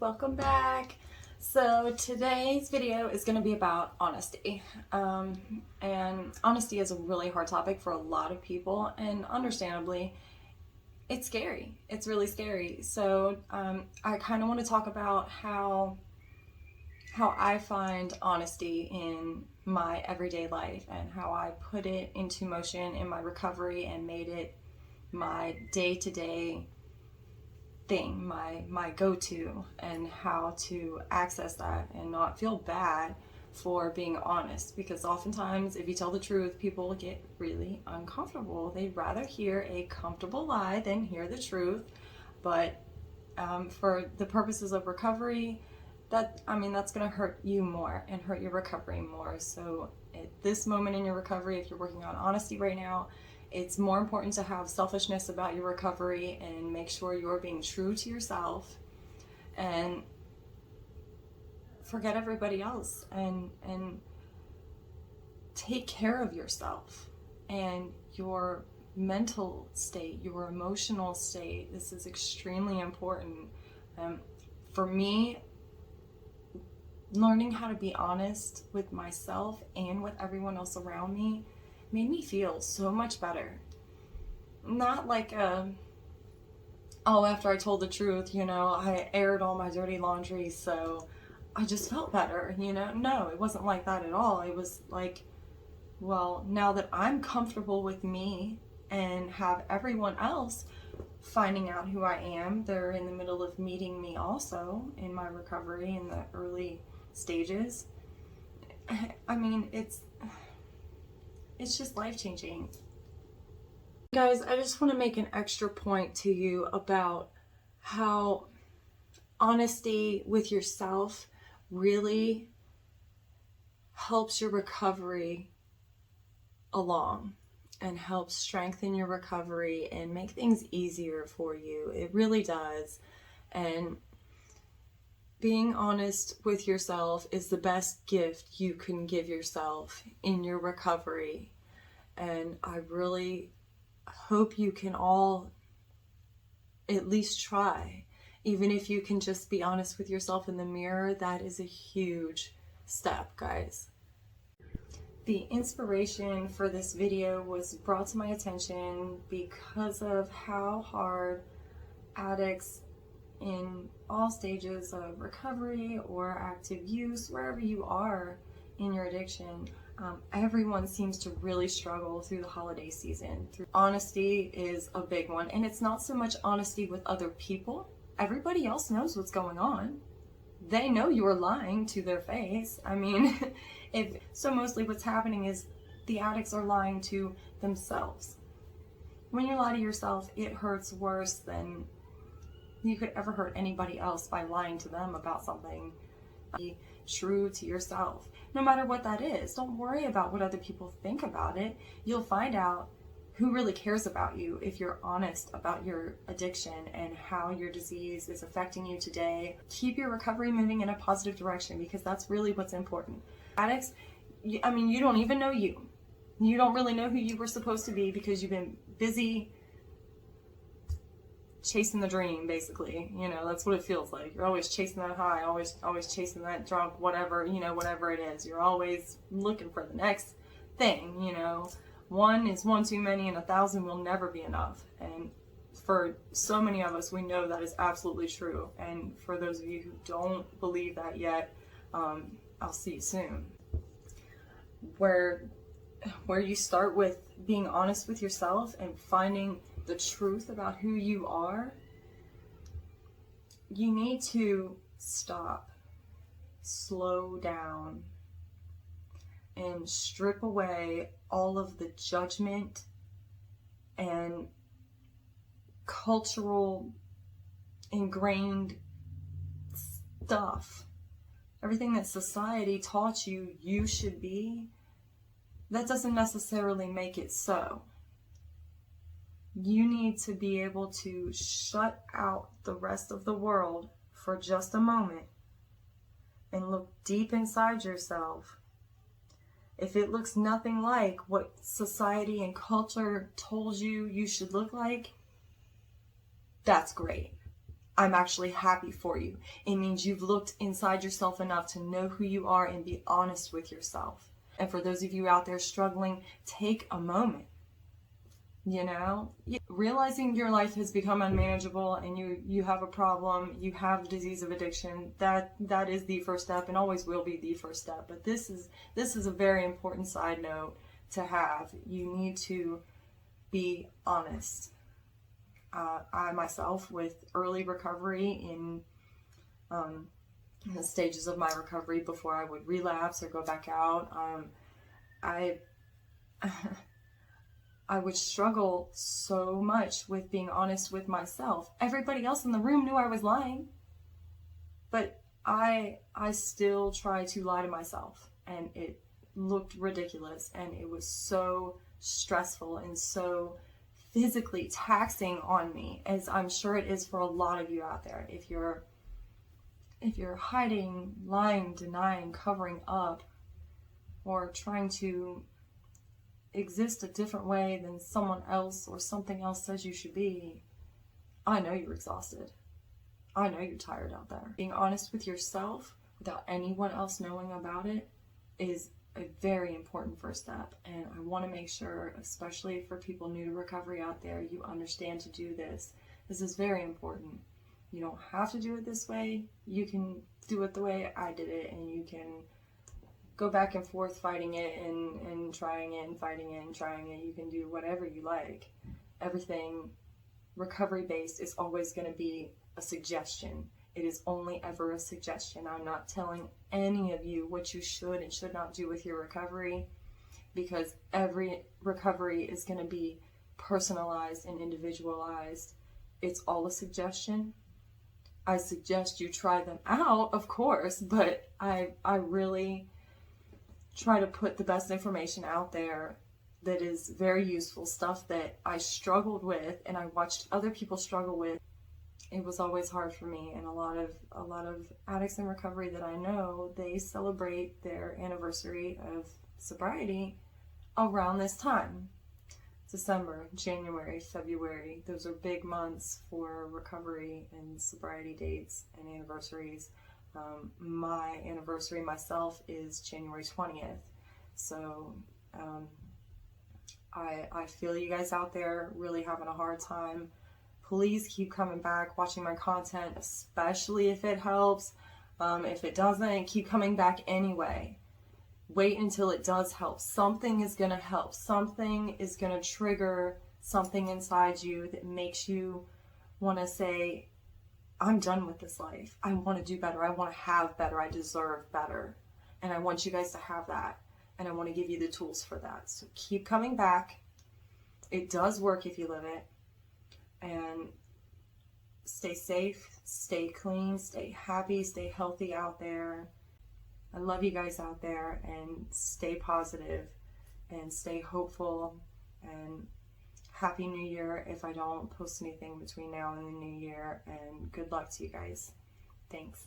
welcome back. So today's video is going to be about honesty. And honesty is a really hard topic for a lot of people, and understandably, it's scary. It's really scary. So I kind of want to talk about how I find honesty in my everyday life and how I put it into motion in my recovery and made it my day-to-day thing, my go-to, and how to access that and not feel bad for being honest, because oftentimes if you tell the truth, people get really uncomfortable. They'd rather hear a comfortable lie than hear the truth. But for the purposes of recovery, that's going to hurt you more and hurt your recovery more. So at this moment in your recovery, if you're working on honesty right now, it's more important to have selfishness about your recovery and make sure you're being true to yourself and forget everybody else and take care of yourself and your mental state, your emotional state. This is extremely important. For me, learning how to be honest with myself and with everyone else around me made me feel so much better. Not like, after I told the truth, I aired all my dirty laundry, so I just felt better, No, it wasn't like that at all. It was like, well, now that I'm comfortable with me and have everyone else finding out who I am, they're in the middle of meeting me also in my recovery in the early stages. It's just life-changing. Guys, I just want to make an extra point to you about how honesty with yourself really helps your recovery along and helps strengthen your recovery and make things easier for you. It really does. And being honest with yourself is the best gift you can give yourself in your recovery. And I really hope you can all at least try. Even if you can just be honest with yourself in the mirror, that is a huge step, guys. The inspiration for this video was brought to my attention because of how hard addicts in all stages of recovery or active use, wherever you are in your addiction, everyone seems to really struggle through the holiday season. Honesty is a big one, and it's not so much honesty with other people. Everybody else knows what's going on. They know you're lying to their face. So mostly what's happening is the addicts are lying to themselves. When you lie to yourself, it hurts worse than you could ever hurt anybody else by lying to them about something. Be true to yourself, no matter what that is. Don't worry about what other people think about it. You'll find out who really cares about you if you're honest about your addiction and how your disease is affecting you today. Keep your recovery moving in a positive direction, because that's really what's important. Addicts, you don't even know you. You don't really know who you were supposed to be because you've been busy chasing the dream, basically. That's what it feels like. You're always chasing that high, always chasing that drunk, whatever it is. You're always looking for the next thing. One is one too many, and 1,000 will never be enough. And for so many of us, we know that is absolutely true. And for those of you who don't believe that yet, I'll see you soon. Where you start with being honest with yourself and finding the truth about who you are, you need to stop, slow down, and strip away all of the judgment and cultural ingrained stuff. Everything that society taught you should be, that doesn't necessarily make it so. You need to be able to shut out the rest of the world for just a moment and look deep inside yourself. If it looks nothing like what society and culture told you should look like, that's great. I'm actually happy for you. It means you've looked inside yourself enough to know who you are and be honest with yourself. And for those of you out there struggling, take a moment. You know, realizing your life has become unmanageable and you have a problem, you have disease of addiction, that is the first step and always will be the first step. But this is a very important side note to have. You need to be honest. I myself, with early recovery in the stages of my recovery before I would relapse or go back out, I would struggle so much with being honest with myself. Everybody else in the room knew I was lying, but I still try to lie to myself, and it looked ridiculous, and it was so stressful and so physically taxing on me, as I'm sure it is for a lot of you out there. If you're hiding, lying, denying, covering up, or trying to exist a different way than someone else or something else says you should be, I know you're exhausted. I know you're tired out there. Being honest with yourself without anyone else knowing about it is a very important first step. And I want to make sure, especially for people new to recovery out there, you understand to do this. This is very important. You don't have to do it this way. You can do it the way I did it, and you can go back and forth fighting it and trying it and fighting it and trying it. You can do whatever you like. Everything recovery based is always going to be a suggestion. It is only ever a suggestion. I'm not telling any of you what you should and should not do with your recovery, because every recovery is going to be personalized and individualized. It's all a suggestion. I suggest you try them out, of course, but I really try to put the best information out there that is very useful, stuff that I struggled with and I watched other people struggle with. It was always hard for me, and a lot of addicts in recovery that I know, they celebrate their anniversary of sobriety around this time. December, January, February, those are big months for recovery and sobriety dates and anniversaries. My anniversary myself is January 20th. So I feel you guys out there really having a hard time. Please keep coming back, watching my content, especially if it helps. If it doesn't, keep coming back anyway. Wait until it does help. Something is going to help. Something is going to trigger something inside you that makes you want to say, I'm done with this life. I want to do better. I want to have better. I deserve better. And I want you guys to have that. And I want to give you the tools for that. So keep coming back. It does work if you live it. And stay safe, stay clean, stay happy, stay healthy out there. I love you guys out there, and stay positive and stay hopeful, and Happy New Year if I don't post anything between now and the new year, and good luck to you guys. Thanks.